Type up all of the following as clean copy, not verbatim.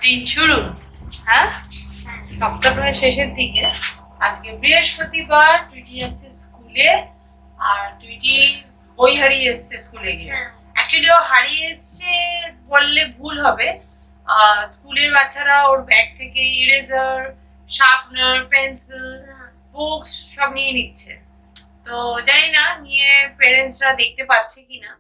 দিন শুরু। হ্যাঁ, সপ্তাহ প্রায় শেষের দিকে। আজকে বৃহস্পতিবার, টুইটি যাচ্ছে স্কুলে। আর টুইটি বই হারিয়ে এসছে স্কুলে গিয়ে। অ্যাকচুয়ালি ও হারিয়ে এসছে বললে ভুল হবে। স্কুলের বাচ্চারা ওর ব্যাগ থেকে ইরেজার, শার্পনার, পেন্সিল, বুকস সব নিয়ে নিচ্ছে। তো জানি না নিয়ে প্যারেন্টসরা দেখতে পাচ্ছে কিনা,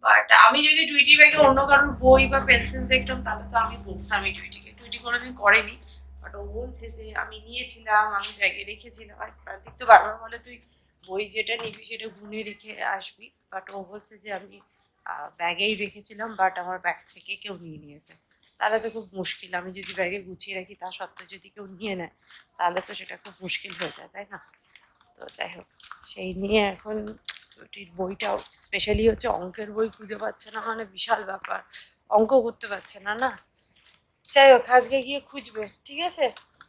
বাট আমি যদি টুইটি ব্যাগে অন্য কারোর বই বা পেন্সিল দেখতাম তাহলে তো আমি বলতামই টুইটিকে। টুইটি কোনোদিন করেনি, বাট ও বলছে যে আমি নিয়েছিলাম, আমি ব্যাগে রেখেছিলাম। আর প্রান্তিক তো বারবার বলে তুই বই যেটা নিবি সেটা গুনে রেখে আসবি, বাট ও বলছে যে আমি ব্যাগেই রেখেছিলাম, বাট আমার ব্যাগ থেকে কেউ নিয়ে নিয়েছে। তাহলে তো খুব মুশকিল। আমি যদি ব্যাগে গুছিয়ে রাখি তা সত্ত্বেও যদি কেউ নিয়ে নেয় তাহলে তো সেটা খুব মুশকিল হয়ে যায়, তাই না? তো যাই হোক, সেই নিয়ে এখন বইটাও স্পেশালি হচ্ছে অঙ্কের বই খুঁজে পাচ্ছে না, মানে বিশাল ব্যাপার। অঙ্ক করতে পারছে না না। যাই হোক, আজকে গিয়ে খুঁজবে, ঠিক আছে?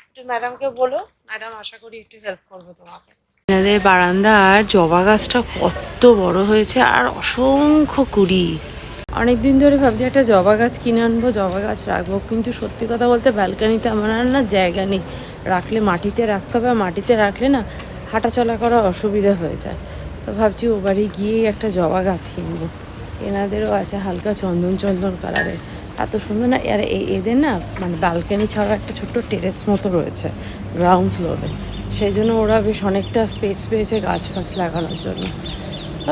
একটু ম্যাডামকে বলো, ম্যাডাম আশা করি একটু হেল্প করবে তোমাকে। আপনাদের বারান্দার জবা গাছটা কত বড় হয়েছে আর অসংখ্য কুড়ি। অনেকদিন ধরে ভাবছি একটা জবা গাছ কিনে আনবো, জবা গাছ রাখবো, কিন্তু সত্যি কথা বলতে ব্যালকানিতে আমার আর না জায়গা নেই। রাখলে মাটিতে রাখতে হবে, মাটিতে রাখলে না হাঁটাচলা করা অসুবিধা হয়ে যায়। তো ভাবছি ও বাড়ি গিয়েই একটা জবা গাছ কিনবো। এনাদেরও আছে হালকা চন্দন চন্দন কালারের, এত সুন্দর না। আর এদের না মানে ব্যালকানি ছাড়া একটা ছোট্ট টেরেস মতো রয়েছে গ্রাউন্ড ফ্লোরে, সেই জন্য ওরা বেশ অনেকটা স্পেস পেয়েছে গাছ ফাছ লাগানোর জন্য।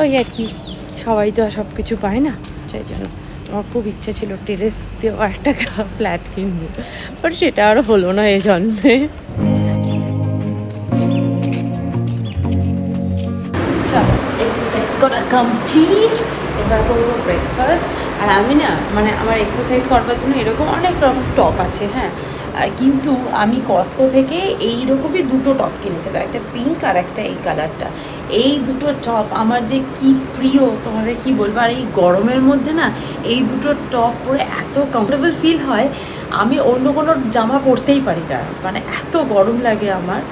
ওই আর কি, সবাই তো আর সব কিছু পায় না, সেই জন্য আমার খুব ইচ্ছে ছিল টেরেস দিয়েও একটা ফ্ল্যাট কিনবো, বাট সেটা আর হলো না এই জন্মে। এক্সারসাইজ করা কমপ্লিট, এবার করবো ব্রেকফাস্ট। আর আমি না মানে আমার এক্সারসাইজ করবার জন্য এরকম অনেক রকম টপ আছে, হ্যাঁ, কিন্তু আমি কস্কো থেকে এইরকমই দুটো টপ কিনেছিলাম, একটা পিঙ্ক আর একটা এই কালারটা। এই দুটো টপ আমার যে কি প্রিয় তোমাদের কি বলবো। আর এই গরমের মধ্যে না এই দুটো টপ পরে এত কমফোর্টেবল ফিল হয়, আমি অন্য কোনো জামা পরতেই পারি না, মানে এত গরম লাগে আমার।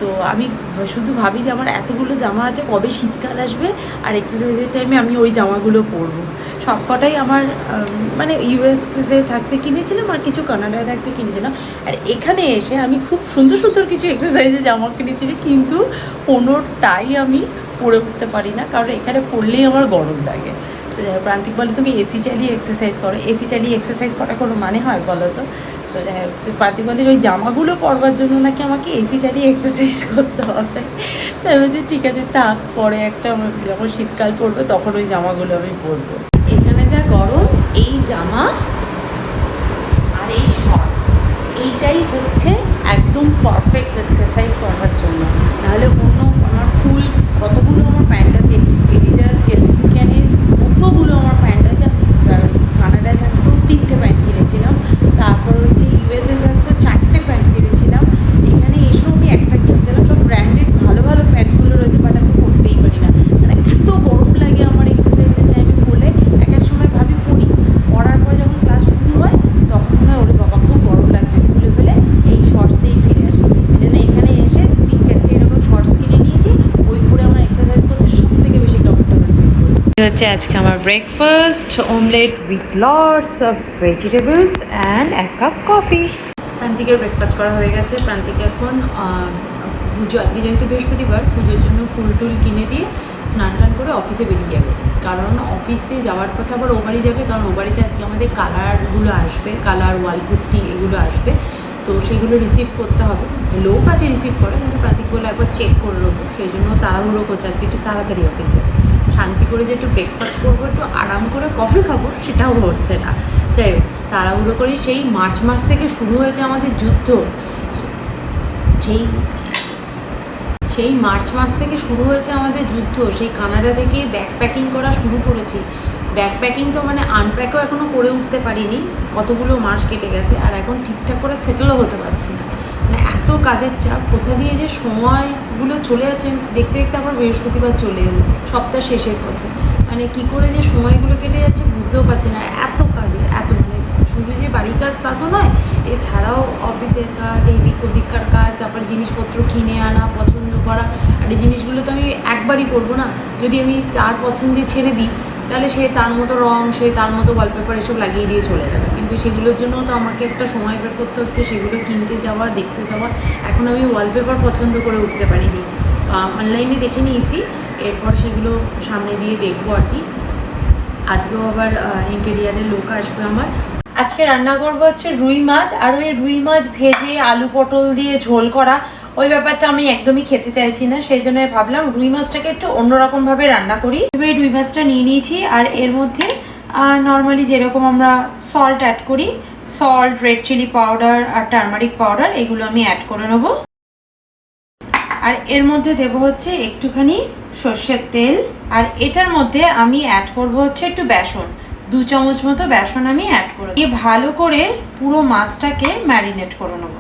তো আমি শুধু ভাবি যে আমার এতগুলো জামা আছে, কবে শীতকাল আসবে আর এক্সারসাইজের টাইমে আমি ওই জামাগুলো পরবো। সবকটাই আমার মানে ইউএসএ থাকতে কিনেছিলাম আর কিছু কানাডায় থাকতে কিনেছিলাম। আর এখানে এসে আমি খুব সুন্দর সুন্দর কিছু এক্সারসাইজে জামা কিনেছিলাম, কিন্তু কোনোটাই আমি পরে উঠতে পারি না, কারণ এখানে পরলেই আমার গরম লাগে। তো প্রান্তিক বলে তুমি এসি চালিয়ে এক্সারসাইজ করো। এসি চালিয়ে এক্সারসাইজ করার কোনো মানে হয় বলো তো? তো যাই হোক, তো প্রান্তিক ওই জামাগুলো পরবার জন্য নাকি আমাকে এসি চালিয়ে এক্সারসাইজ করতে হবে। তো আমি বলছি ঠিক আছে, থাক, পরে একটা যখন শীতকাল পড়বে তখন ওই জামাগুলো আমি পরবো। এখানে যা গরম, এই জামা আর এই শর্টস এইটাই হচ্ছে একদম পারফেক্ট এক্সারসাইজ করবার জন্য। নাহলে অন্য আমার ফুল কতগুলো আমার প্যান্ট আছে, এডিডাস, কেলভিন ক্লাইনের কতগুলো আমার প্যান্ট আছে। আমি কানাডায় থাকতেও 3টে প্যান্ট কিনেছিলাম, তারপর হচ্ছে ইউএসএ থাকতে 4টে প্যান্ট কিনেছিলাম, এখানে এসেও আমি একটা কিনেছিলাম। সব ব্র্যান্ডেড ভালো ভালো প্যান্টগুলো রয়েছে, বাট আমি পরতেই পারি না, মানে এত গরম লাগে আমার এক্সারসাইজের টাইমে পরলে। এক এক সময় ভাবি পরি, পরার পর যখন ক্লাস শুরু হয় তখন মনে হয় ওরে বাবা খুব গরম লাগছে, খুলে ফেলে এই শর্টসেই ফিরে আসি। এই জন্য এখানে এসে 3-4টে এরকম শর্টস কিনে নিয়েছি, ওই পরে আমার এক্সারসাইজ করতে সব থেকে বেশি কমফোর্টেবল ফিল করি। হচ্ছে আজকে আমার breakfast, omelette with lots of vegetables and 1 cup coffee. প্রান্তিকের ব্রেকফাস্ট করা হয়ে গেছে। প্রান্তিকে এখন পুজো, আজকে যেহেতু বৃহস্পতিবার, পুজোর জন্য ফুল টুল কিনে দিয়ে স্নান টান করে অফিসে বেরিয়ে যাবে, কারণ অফিসে যাওয়ার পথে আবার ও বাড়ি যাবে, কারণ ও বাড়িতে আজকে আমাদের কালারগুলো আসবে, কালার ওয়াল পুট্টি এগুলো আসবে, তো সেগুলো রিসিভ করতে হবে। লোক আছে রিসিভ করে, কিন্তু প্রান্তিক বলে একবার চেক করে নেবো, সেই জন্য তাড়াহুড়ো করছে আজকে একটু তাড়াতাড়ি অফিসে। শান্তি করে যে একটু ব্রেকফাস্ট করবো, একটু আরাম করে কফি খাবো, সেটাও হচ্ছে না। যাই হোক, তাড়াহুড়ো করে সেই মার্চ মাস থেকে শুরু হয়েছে আমাদের যুদ্ধ। সেই মার্চ মাস থেকে শুরু হয়েছে আমাদের যুদ্ধ। সেই কানাডা থেকে ব্যাগ প্যাকিং করা শুরু করেছি। ব্যাগ প্যাকিং তো মানে আনপ্যাকও এখনও করে উঠতে পারিনি, কতগুলো মাস কেটে গেছে, আর এখন ঠিকঠাক করে সেটেলও হতে পারছি না, মানে এত কাজের চাপ। কোথা দিয়ে যে সময়গুলো চলে যাচ্ছে দেখতে দেখতে আবার বৃহস্পতিবার চলে এলো, সপ্তাহ শেষের পথে, মানে কি করে যে সময়গুলো কেটে যাচ্ছে বুঝতেও পারছি না। এত কাজের, এত মানে শুধু যে বাড়ির কাজ তা তো নয়, এছাড়াও অফিসের কাজ, এইদিক ওদিককার কাজ, তারপর জিনিসপত্র কিনে আনা, পছন্দ করা। আর এই জিনিসগুলো তো আমি একবারই করবো না, যদি আমি তার পছন্দে ছেড়ে দিই তাহলে সে তার মতো রং, সে তার মতো ওয়ালপেপার এসব লাগিয়ে দিয়ে চলে যাবে। কিন্তু সেগুলোর জন্য তো আমাকে একটা সময় বের করতে হচ্ছে, সেগুলো কিনতে যাওয়া, দেখতে যাওয়া। এখন আমি ওয়ালপেপার পছন্দ করে উঠতে পারিনি, অনলাইনে দেখে নিয়েছি, এরপর সেগুলো সামনে দিয়ে দেখবো আর কি। আজকেও আবার ইন্টেরিয়ারের লোক আসবে আমার। আজকে রান্না করবো হচ্ছে রুই মাছ, আর ওই রুই মাছ ভেজে আলু পটল দিয়ে ঝোল করা, ওই ব্যাপারটা আমি একদমই খেতে চাইছি না, সেই জন্য ভাবলাম রুই মাছটাকে একটু অন্যরকমভাবে রান্না করি। এই রুই মাছটা নিয়ে নিয়েছি, আর এর মধ্যে নর্মালি যেরকম আমরা সল্ট অ্যাড করি, সল্ট, রেড চিলি পাউডার আর টারমারিক পাউডার, এগুলো আমি অ্যাড করে নেব। আর এর মধ্যে দেব হচ্ছে একটুখানি সর্ষের তেল, আর এটার মধ্যে আমি অ্যাড করব হচ্ছে একটু বেসন, 2 চামচ মতো বেসন আমি অ্যাড করে দিয়ে ভালো করে পুরো মাছটাকে ম্যারিনেট করে নেব।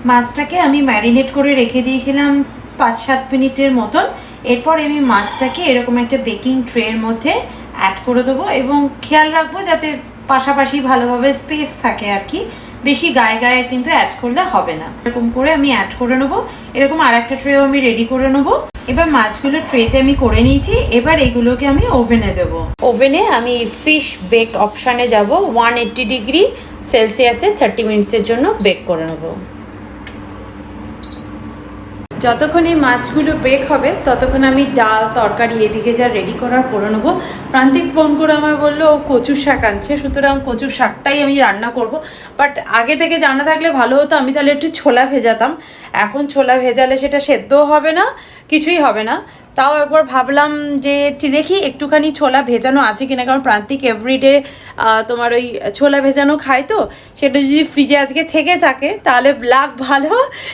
মাছটাকে আমি ম্যারিনেট করে রেখে দিয়েছিলাম 5-7 মিনিটের মতন। এরপর আমি মাছটাকে এরকম একটা বেকিং ট্রের মধ্যে অ্যাড করে দেবো, এবং খেয়াল রাখবো যাতে পাশাপাশি ভালোভাবে স্পেস থাকে আর কি, বেশি গায়ে গায়ে কিন্তু অ্যাড করলে হবে না। এরকম করে আমি অ্যাড করে নেবো। এরকম আর একটা ট্রেও আমি রেডি করে নেবো। এবার মাছগুলো ট্রেতে আমি করে নিয়েছি, এবার এগুলোকে আমি ওভেনে দেবো। ওভেনে আমি ফিশ বেক অপশানে যাব, 180 ডিগ্রি সেলসিয়াসে 30 মিনিটসের জন্য বেক করে নেবো। যতক্ষণ এই মাছগুলো বেক হবে ততক্ষণ আমি ডাল তরকারি এদিকে যা রেডি করার করে নেবো। প্রান্তিক ফোন করে আমায় বললো ও কচুর শাক আনছে, সুতরাং কচুর শাকটাই আমি রান্না করব। বাট আগে থেকে জানা থাকলে ভালো হতো, আমি তাহলে একটু ছোলা ভেজাতাম। এখন ছোলা ভেজালে সেটা সেদ্ধও হবে না, কিছুই হবে না। তাও একবার ভাবলাম যে দেখি একটুখানি ছোলা ভেজানো আছে কিনা, কারণ প্রান্তিক এভরিডে তোমার ওই ছোলা ভেজানো খায়, তো সেটা যদি ফ্রিজে আজকে থেকে থাকে তাহলে লাগ ভালো,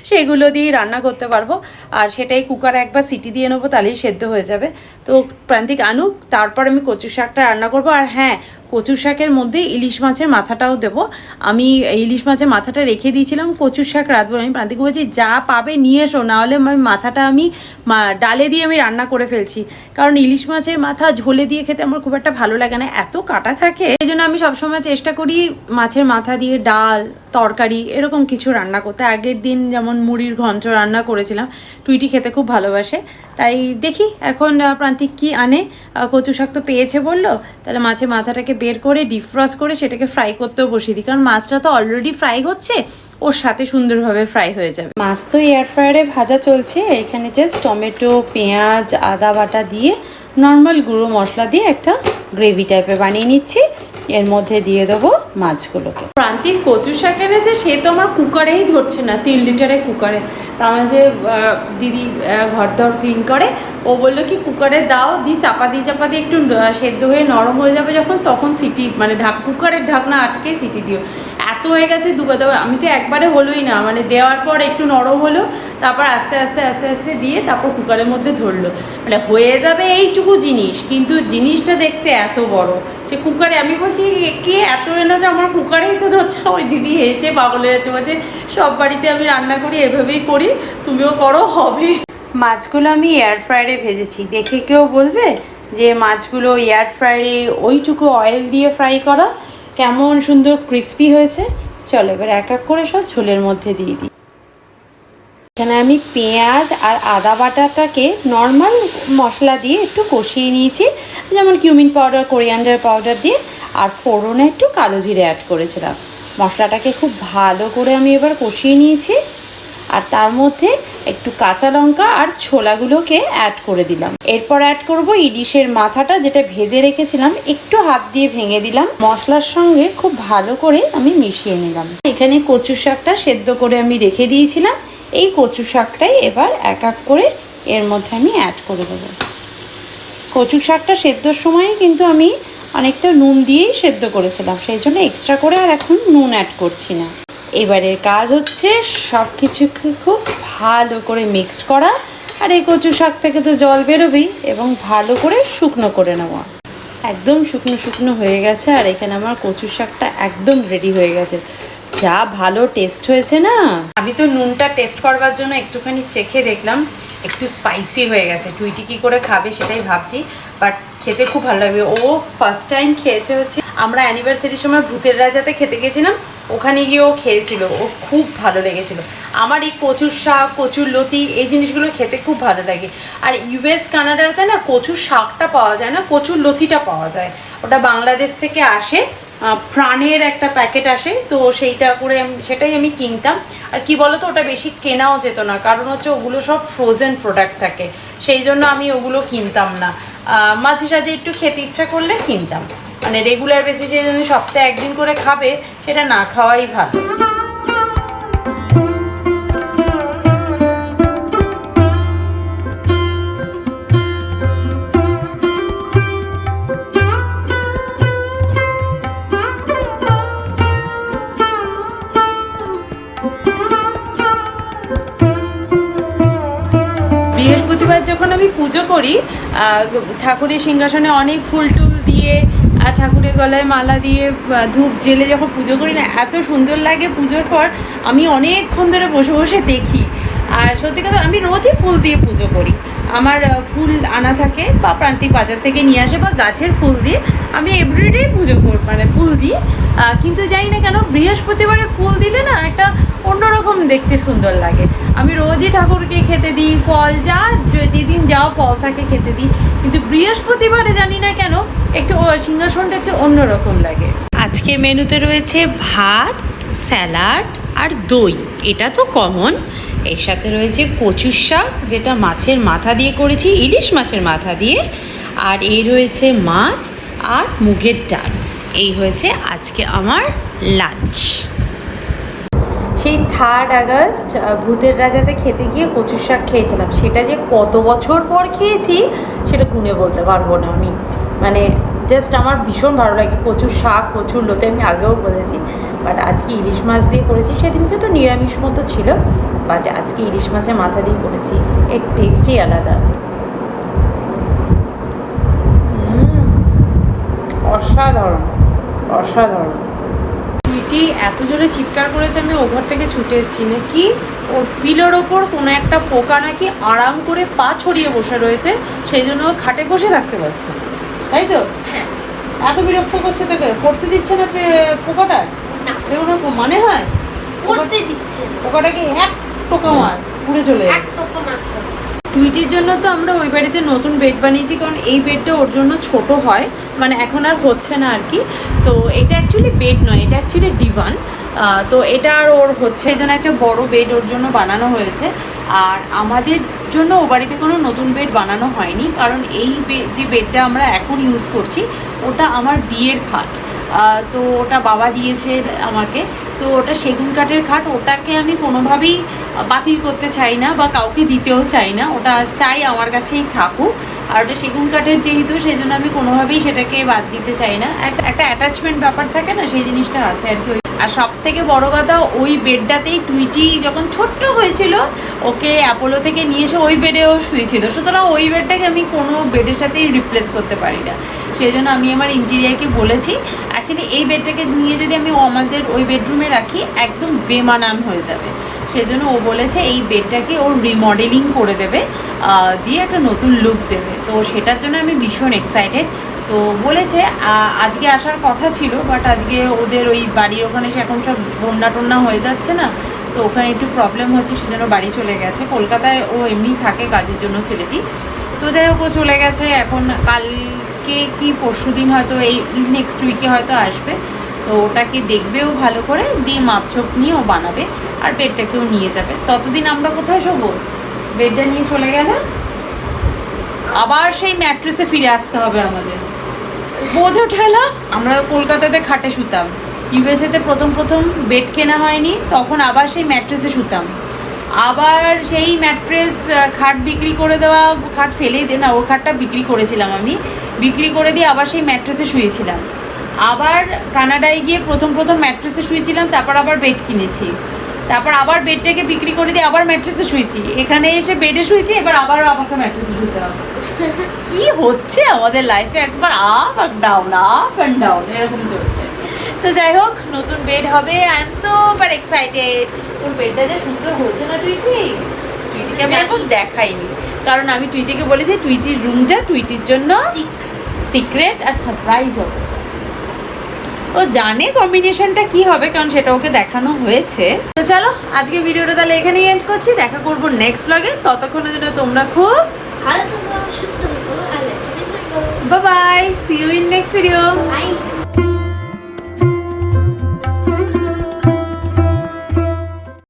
সেগুলো দিয়েই রান্না করতে পারবো। আর সেটাই কুকারে একবার সিটি দিয়ে নেবো, তাহলেই সেদ্ধ হয়ে যাবে। তো প্রান্তিক আনুক, তারপর আমি কচু শাকটা রান্না করবো। আর হ্যাঁ, কচু শাকের মধ্যে ইলিশ মাছের মাথাটাও দেবো। আমি ইলিশ মাছের মাথাটা রেখে দিয়েছিলাম, কচু শাক রাঁধবো। আমি প্রান্তিক বলছি যা পাবে নিয়ে এসো, নাহলে আমি মাথাটা আমি ডালে দিয়ে আমি রান্না করে ফেলছি, কারণ ইলিশ মাছের মাথা ঝোলে দিয়ে খেতে আমার খুব একটা ভালো লাগে না, এত কাটা থাকে। এই জন্য আমি সবসময় চেষ্টা করি মাছের মাথা দিয়ে ডাল তরকারি এরকম কিছু রান্না করতে। আগের দিন যেমন মুড়ির ঘন্ট রান্না করেছিলাম, টুইটি খেতে খুব ভালোবাসে, তাই দেখি এখন প্রান্তিক কি আনে। কচু শাক তো পেয়েছে বললো, তাহলে মাছের মাথাটাকে বের করে ডিফ্রস্ট করে সেটাকে ফ্রাই করতেও বসিয়ে দিই, কারণ মাছটা তো অলরেডি ফ্রাই হচ্ছে, ওর সাথে সুন্দরভাবে ফ্রাই হয়ে যাবে। মাছ তো এয়ার ফ্রায়ারে ভাজা চলছে, এখানে জাস্ট টমেটো, পেঁয়াজ, আদা বাটা দিয়ে নর্মাল গুঁড়ো মশলা দিয়ে একটা গ্রেভি টাইপের বানিয়ে নিচ্ছি। এর মধ্যে দিয়ে দেবো মাছগুলোকে। প্রান্তিক কচু শাক এনেছে, সে তো আমার কুকারেই ধরছে না, 3 লিটারের কুকারে। তার মাঝে দিদি ঘর দর ক্লিন করে, ও বললো কি কুকারে দাও, চাপা দিয়ে একটু সেদ্ধ হয়ে নরম হয়ে যাবে যখন, তখন সিটি মানে কুকারের ঢাকনা আটকে সিটি দিও। এত হয়ে গেছে দুবার, আমি তো একবারে হলোই না, মানে দেওয়ার পর একটু নরম হলো, তারপর আস্তে আস্তে দিয়ে তারপর কুকারের মধ্যে ধরলো। মানে হয়ে যাবে এইটুকু জিনিস, কিন্তু জিনিসটা দেখতে এত বড়। সে কুকারে, আমি বলছি কে এত এলো যে আমার কুকারেই তো ধরছে। ওই দিদি এসে পাগল হয়ে যাচ্ছে, বলছে সব বাড়িতে আমি রান্না করি এভাবেই করি, তুমিও করো, হবে। মাছগুলো আমি এয়ার ফ্রায়ারে ভেজেছি, দেখে কেউ বলবে যে মাছগুলো এয়ার ফ্রায়ারে ওইটুকু অয়েল দিয়ে ফ্রাই করা কেমন সুন্দর ক্রিস্পি হয়েছে। চলো এবার এক এক করে সব ঝোলের মধ্যে দিয়ে দিই। এখানে আমি পেঁয়াজ আর আদা বাটাটাকে নর্মাল মশলা দিয়ে একটু কষিয়ে নিয়েছি, যেমন কিউমিন পাউডার, কোরিয়ান্ডার পাউডার দিয়ে, আর ফোড়নে একটু কালো জিরে অ্যাড করেছিলাম। মশলাটাকে খুব ভালো করে আমি এবার কষিয়ে নিয়েছি, আর তার মধ্যে একটু কাঁচা লঙ্কা আর ছোলাগুলোকে অ্যাড করে দিলাম। এরপর অ্যাড করব ইলিশের মাথাটা, যেটা ভেজে রেখেছিলাম, একটু হাত দিয়ে ভেঙে দিলাম। মশলার সঙ্গে খুব ভালো করে আমি মিশিয়ে নিলাম। এখানে কচু শাকটা সেদ্ধ করে আমি রেখে দিয়েছিলাম, এই কচু শাকটাই এবার এক এক করে এর মধ্যে আমি অ্যাড করে দেবো। কচু শাকটা সেদ্ধর সময় কিন্তু আমি অনেকটা নুন দিয়েই সেদ্ধ করেছিলাম, সেই জন্য এক্সট্রা করে আর এখন নুন অ্যাড করছি না। এবারের কাজ হচ্ছে সব কিছুকে খুব ভালো করে মিক্স করা, আর এই কচু শাক থেকে তো জল বেরোবেই, এবং ভালো করে শুকনো করে নেওয়া। একদম শুকনো হয়ে গেছে, আর এখানে আমার কচু শাকটা একদম রেডি হয়ে গেছে। যা ভালো টেস্ট হয়েছে না। আমি তো নুনটা টেস্ট করবার জন্য একটুখানি চেখে দেখলাম, একটু স্পাইসি হয়ে গেছে। টুইটি কী করে খাবে সেটাই ভাবছি, বাট খেতে খুব ভালো লাগবে। ও ফার্স্ট টাইম খেয়েছে হচ্ছে, আমরা অ্যানিভার্সারির সময় ভূতের রাজাতে খেতে গেছিলাম, ওখানে গিয়ে ও খেয়েছিল, ও খুব ভালো লেগেছিলো। আমার এই কচুর শাক, কচুর লতি, এই জিনিসগুলো খেতে খুব ভালো লাগে। আর ইউএস কানাডাতে না কচুর শাকটা পাওয়া যায় না, কচুর লতিটা পাওয়া যায়, ওটা বাংলাদেশ থেকে আসে। প্রাণের একটা প্যাকেট আসে, তো সেইটা করে সেটাই আমি কিনতাম। আর কি বলো তো, ওটা বেশি কেনাও যেত না, কারণ হচ্ছে ওগুলো সব ফ্রোজেন প্রোডাক্ট থাকে, সেই জন্য আমি ওগুলো কিনতাম না। মাঝে সাঝে একটু খেতে ইচ্ছা করলে কিনতাম, মানে রেগুলার বেসিসে যদি সপ্তাহে একদিন করে খাবে সেটা না খাওয়াই ভালো। বৃহস্পতিবার যখন আমি পুজো করি, ঠাকুরের সিংহাসনে অনেক ফুল টুল দিয়ে আর ঠাকুরের গলায় মালা দিয়ে ধূপ জেলে যখন পুজো করি না, এত সুন্দর লাগে। পুজোর পর আমি অনেকক্ষণ ধরে বসে বসে দেখি। আর সত্যি কথা, আমি রোজই ফুল দিয়ে পুজো করি। আমার ফুল আনা থাকে বা প্রান্তিক বাজার থেকে নিয়ে আসে বা গাছের ফুল দিয়ে আমি এভরিডে পুজো করি, মানে ফুল দিই। কিন্তু জানি না কেন বৃহস্পতিবারে ফুল দিলে না একটা অন্যরকম দেখতে সুন্দর লাগে। আমি রোজই ঠাকুরকে খেতে দিই, ফল যা যেদিন যা ফল থাকে খেতে দিই, কিন্তু বৃহস্পতিবারে জানি না কেন একটু সিংহাসনটা একটু অন্যরকম লাগে। আজকে মেনুতে রয়েছে ভাত, স্যালাড আর দই, এটা তো কমন। এর সাথে রয়েছে কচুর শাক, যেটা মাছের মাথা দিয়ে করেছি, ইলিশ মাছের মাথা দিয়ে। আর এই রয়েছে মাছ আর মুগের ডাল। এই হয়েছে আজকে আমার লাঞ্চ। সেই 3 আগস্ট ভূতের রাজাতে খেতে গিয়ে কচুর শাক খেয়েছিলাম, সেটা যে কত বছর পর খেয়েছি সেটা গুণে বলতে পারবো না আমি। মানে জাস্ট আমার ভীষণ ভালো লাগে কচুর শাক, কচুর লতি, আমি আগেও বলেছি। বাট আজকে ইলিশ মাছ দিয়ে করেছি, সেদিনকে তো নিরামিষ মতো ছিল, বাট আজকে ইলিশ মাছের মাথা দিয়ে করেছি, এর টেস্টই আলাদা। অসাধারণ অসাধারণ। টুইটি এত জোরে চিৎকার করেছে, আমি ও ঘর থেকে ছুটে এসেছি। নাকি ওর পিলোর ওপর কোনো একটা পোকা নাকি আরাম করে পা ছড়িয়ে বসে রয়েছে, সেই জন্য ও খাটে বসে থাকতে পারছে, তাই তো? এত বিরক্ত করছে তোকে, পড়তে দিচ্ছে না পোকাটা? এগুলো মানে হয় পড়তে দিচ্ছে না, পোকাটাকে এক টোকা মার উড়ে চলে এক টোকা মারতে হচ্ছে। টুইটির জন্য তো আমরা ওই বাড়িতে নতুন বেড বানিয়েছি, কারণ এই বেডটা ওর জন্য ছোট হয়, মানে এখন আর হচ্ছে না আর কি। তো এটা অ্যাকচুয়ালি বেড নয়, এটা অ্যাকচুয়ালি ডিভান। তো এটা আর ওর হচ্ছে, এই জন্য একটা বড় বেড ওর জন্য বানানো হয়েছে। আর আমাদের জন্য ও বাড়িতে কোনো নতুন বেড বানানো হয়নি, কারণ এই যে বেডটা আমরা এখন ইউজ করছি ওটা আমার বিয়ের খাট। তো ওটা বাবা দিয়েছে আমাকে, তো ওটা সেগুন কাঠের খাট, ওটাকে আমি কোনোভাবেই বাতিল করতে চাই না বা কাউকে দিতেও চাই না, ওটা চাই আমার কাছেই থাকুক। আর ওটা সেগুন কাঠের যেহেতু, সেই জন্য আমি কোনোভাবেই সেটাকে বাদ দিতে চাই না। একটা অ্যাটাচমেন্ট ব্যাপার থাকে না, সেই জিনিসটা আছে আর কি। আর সব থেকে বড় কথা, ওই বেডটাতেই টুইটি যখন ছোট্ট হয়েছিল ওকে অ্যাপোলো থেকে নিয়ে এসে ওই বেডেও শুয়েছিল, সুতরাং ওই বেডটাকে আমি কোনো বেডের সাথেই রিপ্লেস করতে পারি না। সেই জন্য আমি আমার ইন্টেরিয়ারকে বলেছি, অ্যাকচুয়ালি এই বেডটাকে নিয়ে যদি আমি আমাদের ওই বেডরুমে রাখি একদম বেমানান হয়ে যাবে। সেই জন্য ও বলেছে এই বেডটাকে ওর রিমডেলিং করে দেবে, দিয়ে একটা নতুন লুক দেবে। তো সেটার জন্য আমি ভীষণ এক্সাইটেড। তো বলেছে আজকে আসার কথা ছিল, বাট আজকে ওদের ওই বাড়ির ওখানে সে এখন সব বন্যা টন্যা হয়ে যাচ্ছে না, তো ওখানে একটু প্রবলেম হচ্ছে, সেজন্য বাড়ি চলে গেছে। কলকাতায় ও এমনি থাকে কাজের জন্য ছেলেটি। তো যাই হোক, ও চলে গেছে। এখন কালকে কি পরশু দিন হয়তো, এই নেক্সট উইকে হয়তো আসবে। তো ওটাকে দেখবেও ভালো করে, দিয়ে মাপছোপ নিয়ে ও বানাবে আর বেডটাকেও নিয়ে যাবে। ততদিন আমরা কোথায় শোবো? বেডটা নিয়ে চলে গেলে আবার সেই ম্যাট্রেসে ফিরে আসতে হবে আমাদের, বোঝো ঠেলা। আমরা কলকাতাতে খাটে শুতাম, ইউএসএতে প্রথম বেড কেনা হয়নি, তখন আবার সেই ম্যাট্রেসে শুতাম। আবার সেই ম্যাট্রেস খাট বিক্রি করে দেওয়া, খাট ফেলেই দে না, ওর খাটটা বিক্রি করেছিলাম আমি, বিক্রি করে দিয়ে আবার সেই ম্যাট্রেসে শুয়েছিলাম। আবার কানাডায় গিয়ে প্রথম ম্যাট্রেসে শুয়েছিলাম, তারপর আবার বেড কিনেছি, তারপর আবার বেডটাকে বিক্রি করে দিয়ে আবার ম্যাট্রেসে শুয়েছি, এখানে এসে বেডে শুয়েছি, এবার আবার আমাকে ম্যাট্রেসে শুতে হবে। কি হচ্ছে আমাদের লাইফে, একবার আপ আর ডাউন, আপ অ্যান্ড ডাউন এরকম চলছে। তো যাই হোক, নতুন বেড হবে, আই এম সুপার এক্সাইটেড। তোর বেডটা যে সুন্দর হয়েছে না টুইটিকে আমি এখন দেখাইনি, কারণ আমি টুইটিকে বলেছি টুইটির রুমটা টুইটির জন্য সিক্রেট আর সারপ্রাইজ হবে। ও জানে কম্বিনেশনটা কি হবে, কারণ সেটা ওকে দেখানো হয়েছে। তো চলো, আজকে ভিডিওটা তাহলে এখানেই এন্ড করছি, দেখা করবো নেক্সট ব্লগে। ততক্ষণের জন্য তোমরা খুব ভালো থাকো, সুস্থ থাকো, আর bye bye, see you in next video. By.